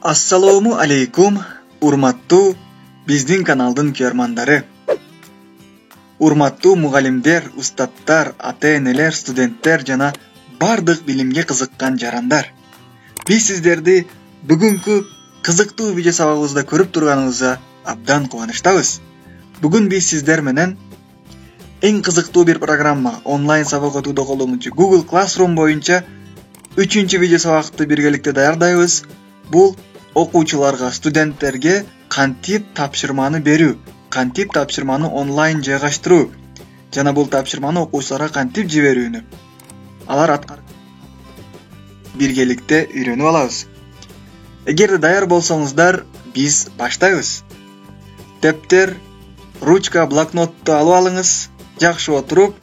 Assalomu alaykum, urmattуу биздин каналдын көрмандары. Урматтуу мугалимдер, устаттар, ата-энелер, студенттер жана бардык билимге кызыккан жарандар. Биз сиздерди бүгүнкү кызыктуу видео сабагыбызда көрүп турганыбызга абдан кубанычтабыз. Бүгүн биз сиздер менен эң кызыктуу бир программа онлайн сабак өтүүдө колдонуучу Google Classroom боюнча 3-видео сабакты биргеликте даярдайбыз. Бул окуучуларга, студенттерге кантип тапшырманы берүү, кантип тапшырманы онлайн жайгаштыруу жана бул тапшырманы окуучуларга кантип жиберүүнү алар биргеликте үйрөнүп алабыз. Эгерде даяр болсоңуздар, биз баштайбыз. Тептер, ручка, блокнотту алып алыңыз, жакшы отуруп,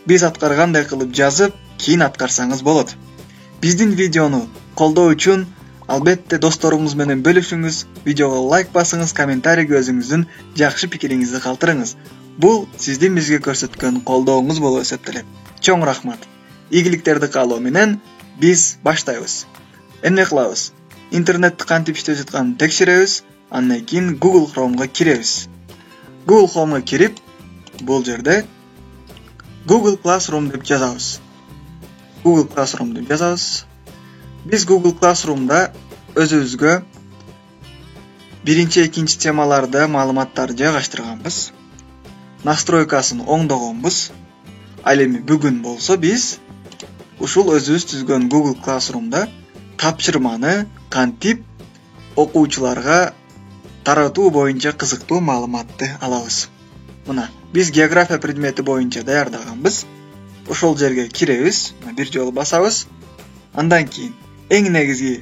биз аткаргандай кылып жазып, кийин аткарсаңыз болот. Биздин видеону колдоо үчүн албетте досторуңуз менен бөлүшүңүз, видеого лайк басыңыз, комментарийге өзүңүздүн жакшы пикириңизди калтырыңыз. Бул сиздин бизге көрсөткөн колдооңуз болуп эсептелет. Чоң рахмат. Ийгиликтерди каалоо менен биз баштайбыз. Эмне кылабыз? Интернетти кантип иштеп жатканын текшеребиз, андан кийин Google Chrome'га киребиз. Google Chrome'га кирип, бул жерде Google Classroom деп жазабыз. Google Classroom деп жазабыз. Биз Google Classroom'да өзүбүзгө биринчи, экинчи темаларда маалыматтарды жайгаштырганбыз. Настройкасын оңдогонбуз. Ал эми бүгүн болсо биз ушул өзүбүз түзгөн Google Classroom'да тапшырманы кантип окуучуларга таратуу боюнча кызыктуу маалыматты алабыз. Мына, биз география предмети боюнча даярдаганбыз. Ошол жерге киребиз, бир жолу басабыз. Андан кийин эң негизги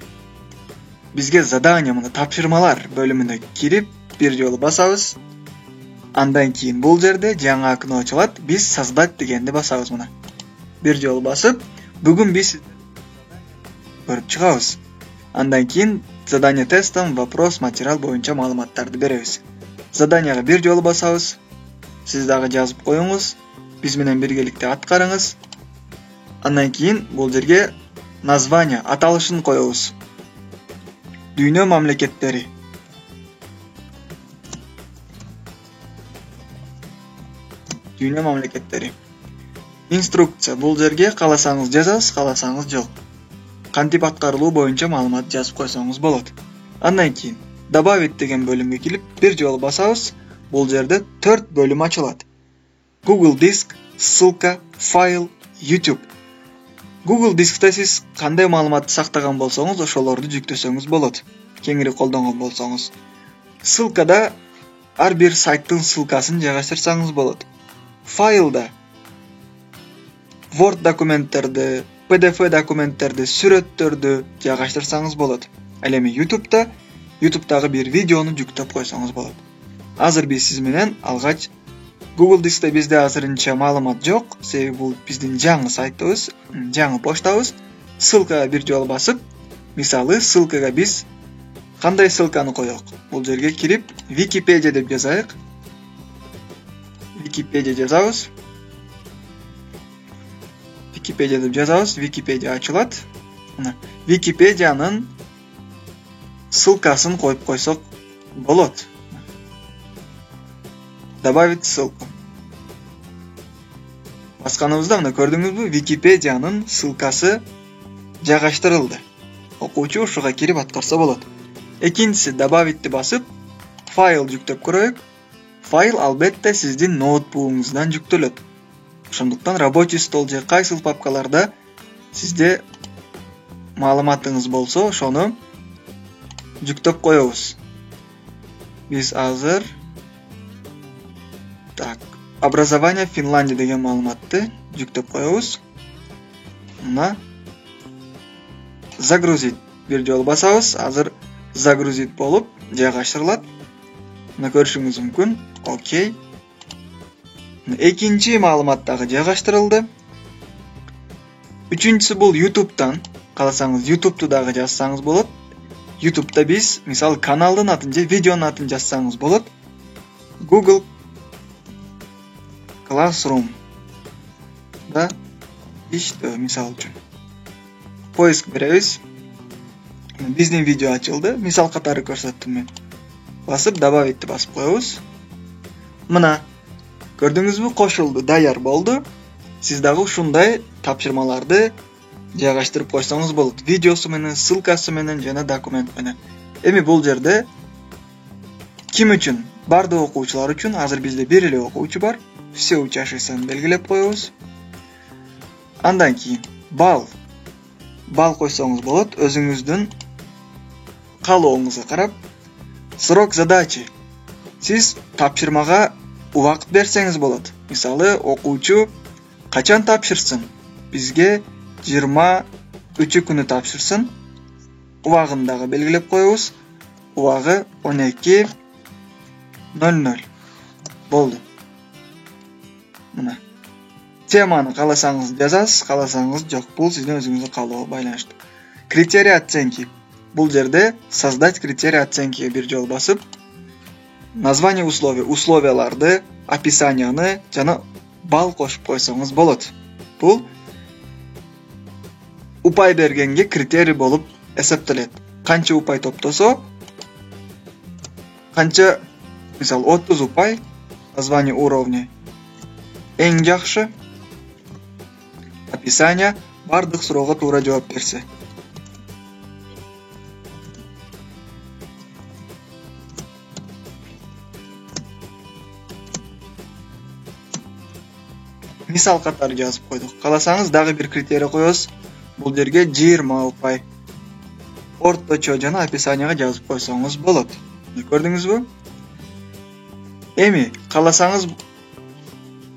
бизге задание, мына тапшырмалар бөлүмүнө кирип, бир жолу басабыз. Андан кийин бул жерде жаңы окно ачылат. Биз создать дегенди басабыз мына. Бир жолу басып, бүгүн биз көрүп чыгабыз. Андан кийин задание тестом, вопрос, материал боюнча маалыматтарды беребиз. Заданияга бир жолу басабыз. Сиз дагы жазып коюңуз. Биз менен биргеликте аткарыңыз. Андан кийин бул жерге название, аталышын коебуз. Дүйнө мамлекеттери. Дүйнө мамлекеттери. Инструкция, бул жерге кааласаңыз жазасыз, кааласаңыз жок. Кантип аткарылуу боюнча маалымат жазып койсоңуз болот. Андан кийин добавить деген бөлүмгө кирип, бир жолу басабыз. Бул жерде 4 бөлүм ачылат. Google Диск, ссылка, файл, YouTube. Google Дискте сиз кандай маалыматты сактаган болсоңуз, ошолорду жүктөсөңүз болот. Кеңири колдонгон болсоңуз. Ссылкада ар бир сайттын ссылкасын жайгаштырсаңыз болот. Файлда Word документтерди, PDF документтерди, сүрөттөрдү жайгаштырсаңыз болот. Ал эми YouTube'дагы бир видеону жүктөп койсоңуз болот. Азыр биз сиз менен алгач Google Дискте бизде азырынча маалымат жок, себеби бул биздин жаңы сайтыбыз, жаңы поштабыз. Ссылкага бир жолу басып, мисалы ссылкага биз кандай ссылканы коёк? Бул жерге кирип, Wikipedia деп жазайык. Wikipedia жазабыз. Wikipedia деп жазабыз, Wikipedia ачылат. Мына, Wikipedia'нын ссылкасын коюп койсок болот. Добавить ссылку. Басканыбызда мына көрдүңүзбү? Wikipedia'нын ссылкасы жайгаштырылды. Окуучу ушуга кирип аткарса болот. Экинчиси добавитти басып, файл жүктөп көрөйүк. Файл албетте сиздин ноутбугуңуздан жүктөлөт. Ошондуктан рабочий стол же кайсыл папкаларда сизде маалыматыңыз болсо, ошону жүктөп коебуз. Биз азыр образование Финляндия деген маалыматты жүктөп коебуз. Мына загрузить бир жолу басабыз. Азыр загрузить болуп жайгаштырылат. Мына көрүшүңүз мүмкүн. Окей. Экинчи маалымат дагы жайгаштырылды. Үчүнчүсү бул YouTube'дан. Кааласаңыз YouTube'ду дагы жазсаңыз болот. YouTube'да биз, мисалы, каналдын атын же видеонун атын жазсаңыз болот. Google Classroom да иштөө, мисалы үчүн. Поиск беребиз. Биздин видео ачылды. Мисал катары көрсөттүм мен. Басып добавить басып коебуз. Мына көрдүңүзбү? Кошулду, даяр болду. Сиз дагы ушундай тапшырмаларды жайгаштырып койсоңуз болот. Видеосу менен, ссылкасы менен жана документ менен. Эми бул жерде ким үчүн? Бардык окуучулар үчүн. Азыр бизде бир эле окуучу бар. Все учащийся белгилеп коебуз. Андан кийин балл койсоңуз болот. Өзүңүздүн каалооңузга карап. Срок задачи. Сиз тапшырмага убакыт берсеңиз болот. Мисалы, окуучу качан тапшырсын? Бизге 23 күнү тапшырсын. Убагын дагы белгилеп коебуз. Убагы 12:00. Болду. Мына. Теманы кааласаңыз жазасыз, кааласаңыз жок. Бул сиздин өзүңүздүн каалоого байланыштуу. Критерий оценки. Бул жерде создать критерий оценкиге бир жол басып, название условий, условияларды, описанияны жана балл кошуп койсоңуз болот. Бул упай бергенге критерий болуп эсептелет. Канча упай топтосо, канча, мисалы 30 упай, название уровня эң жакшы, описание бардык суроого туура жооп берсе. Мисал катары жазып койдук. Кааласаңыз дагы бир критерий коебуз. Бул жерге 20 упай. Орточо жана описанияга жазып койсоңуз болот. Көрдүңүзбү? Эми кааласаңыз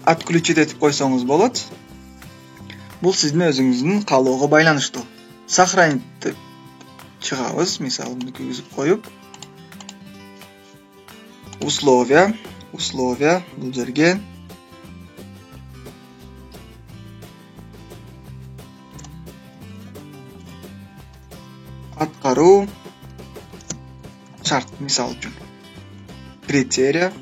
отключить этип койсоңуз болот. Бул сиздин өзүңүздүн каалоого байланыштуу. Сохранить чыгабыз, мисалы күйгүзүп коюп. Условия бул жерге аткаруу шарт, мисал үчүн. Критерия.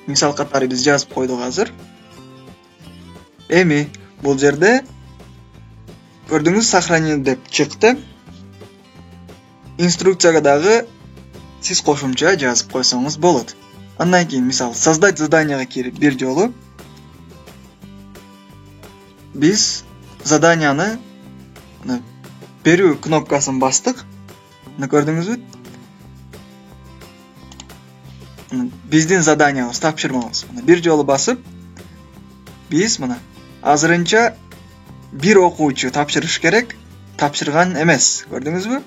Мисал катары биз жазып койдук азыр. Эми бул жерде көрдүңүз, сохранение деп чыкты. Инструкцияга дагы сиз кошумча жазып койсоңуз болот. Андан кийин мисалы создать заданияга кирип бир жолу биз заданияны берүү кнопкасын бастык. Көрдүңүзбү? Биздин заданиябыз, тапшырмабыз. Бир жолу басып, биз мына азырынча бир окуучу тапшырыш керек, тапшырган эмес. Көрдүңүзбү?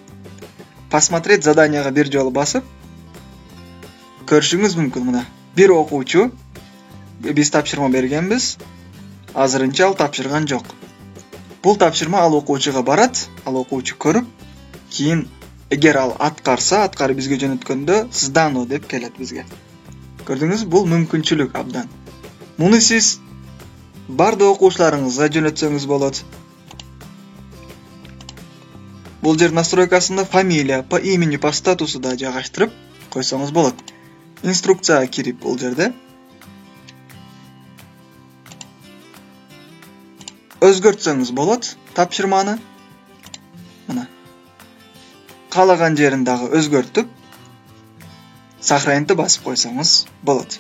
Посмотреть заданияга бир жолу басып, көрүшүңүз мүмкүн. Мына бир окуучу биз тапшырма бергенбиз. Азырынча ал тапшырган жок. Бул тапшырма ал окуучуга барат, ал окуучу көрүп, кийин эгер ал аткарып бизге жөнөткөндө сдано деп келет бизге. Көрдүңүз, бул мүмкүнчүлүк абдан. Муну сиз бардык окуучуларыңызга жөнөтсөңүз болот. Бул жер настройкасында фамилия, по имени, по статусу да жайгаштырып койсоңуз болот. Инструкцияга кирип бул жерде өзгөртсөңүз болот тапшырманы. Мына каалаган жерин дагы өзгөртүп, сохранить басып койсоңуз болот.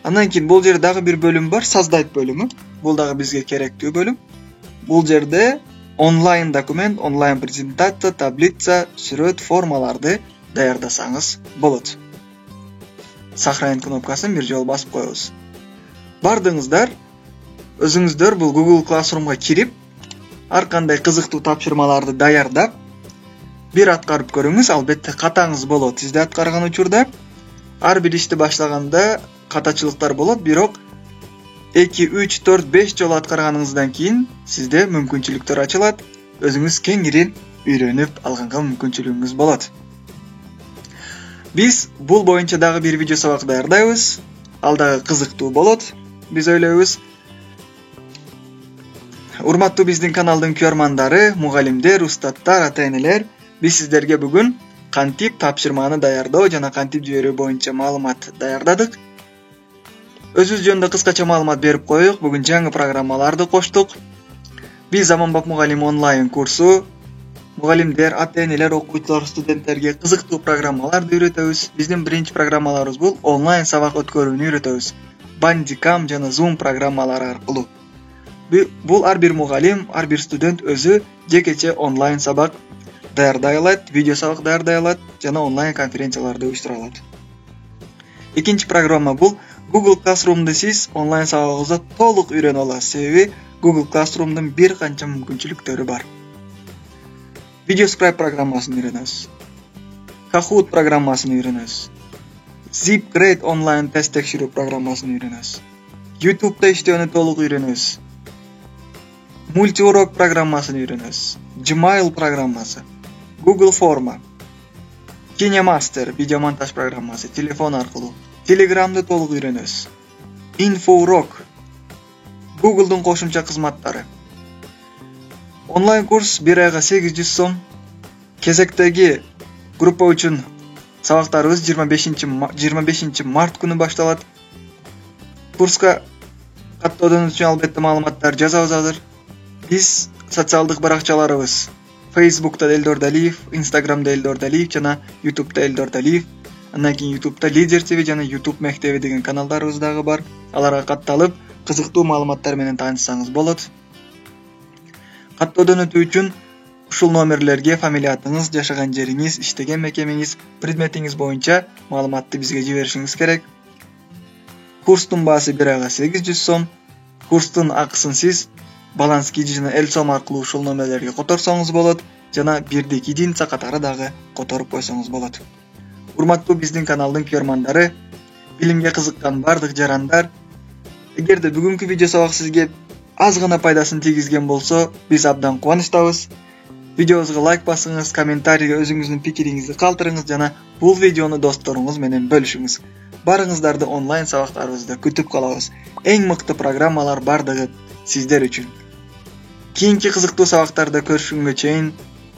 Андан кийин бул жерде дагы бир бөлүм бар, создать бөлүмү. Бул дагы бизге керектүү бөлүм. Бул жерде онлайн документ, онлайн презентация, таблица, сүрөт, формаларды даярдасаңыз болот. Сохранить кнопкасын бир жолу басып коебуз. Бардыңыздар өзүңүздөр бул Google Classroom'га кирип, ар кандай кызыктуу тапшырмаларды даярдап, бир аткарып көрүңүз. Албетте катаңыз болот. Сизде аткарган учурда ар бир ишти башлаганда катачылыктар болот, бирок 2, 3, 4, 5 жолу аткарганыңыздан кийин сизде мүмкүнчүлүктөр ачылат. Өзүңүз кеңири үйрөнүп алганга мүмкүнчүлүгүңүз болот. Биз бул боюнча дагы бир видео сабак даярдайбыз. Ал дагы кызыктуу болот, биз ойлойбуз. Урматтуу биздин каналдын көрмандары, мугалимдер, устаттар, ата-энелер, биз сиздерге бүгүн кантип тапшырманы даярдоо жана кантип жиберүү боюнча маалымат даярдадык. Өзүбүз жөнүндө кыскача маалымат берип коелук. Бүгүн жаңы программаларды коштук. Биз Заманбап мугалим онлайн курсу мугалимдер, ата-энелер, окуучулар, студенттерге кызыктуу программаларды үйрөтөбүз. Биздин биринчи программаларыбыз бул онлайн сабак өткөрүүнү үйрөтөбүз. Bandicam жана Zoom программалары аркылуу. Бул ар бир мугалим, ар бир студент өзү жекече онлайн сабак даярдай алат, видео сабак даярдай алат жана онлайн конференцияларды уюштура алат. Экинчи программа бул Google Classroom'ду сиз онлайн сабагыңызда толук үйрөнө аласыз. Себеби Google Classroom'дун бир канча мүмкүнчүлүктөрү бар. VideoScribe программасын үйрөнөсүз. Kahoot программасын үйрөнөсүз. ZipGrade онлайн тест текшерүү программасын үйрөнөсүз. YouTube'да иштөөнү толук үйрөнөсүз. Multiurok программасын үйрөнөсүз. Gmail программасы, Google Forma, KineMaster видеомонтаж программасы телефон аркылуу, Telegram'ды толук үйрөнөсүз. InfoUrok, Google'дун кошумча кызматтары. Онлайн курс 1 айга 800 сом. Кезектеги группа үчүн сабактарыбыз 25 март күнү башталат. Курска каттоодон үчүн албетте маалыматтар жазабыз азыр. Биз социалдык баракчаларыбыз Facebook'та Элдор Далиев, Instagram'да Элдор Далиев жана YouTube'да Элдор Далиев. Андан кийин YouTube'да Лидер ТВ жана YouTube мектеби деген каналдарыбыз дагы бар. Аларга катталып, кызыктуу маалыматтар менен таанышсаңыз болот. Каттоодон өтүү үчүн ушул номерлерге фамилиятыңыз, жашаган жериңиз, иштеген мекемеңиз, предметиңиз боюнча маалыматты бизге жиберишиңиз керек. Курстун баасы 1 айга 800 сом. Курстун акысын сиз баланс кижи жана Элсом аркылуу ушул номерлерге которсоңуз болот жана бирдик единица катары дагы которуп койсоңуз болот. Урматтуу биздин каналдын көрмандары, билимге кызыккан бардык жарандар, эгерде бүгүнкү видео сабак сизге аз гана пайдасын тийгизген болсо, биз абдан кубанычтабыз. Видеобузга лайк басыңыз, комментарийге өзүңүздүн пикириңизди калтырыңыз жана бул видеону досторуңуз менен бөлүшүңүз. Барыңыздарды онлайн сабактарыбызда күтүп калабыз. Эң мыкты программалар бардыгы сиздер үчүн. Кийинки кызыктуу сабактарда көрүшкөнгө чейин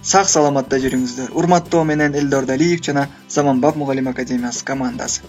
сак саламатта жүрүңүздөр. Урматтоо менен Элдор Далиев жана Заманбап мугалим академиясы командасы.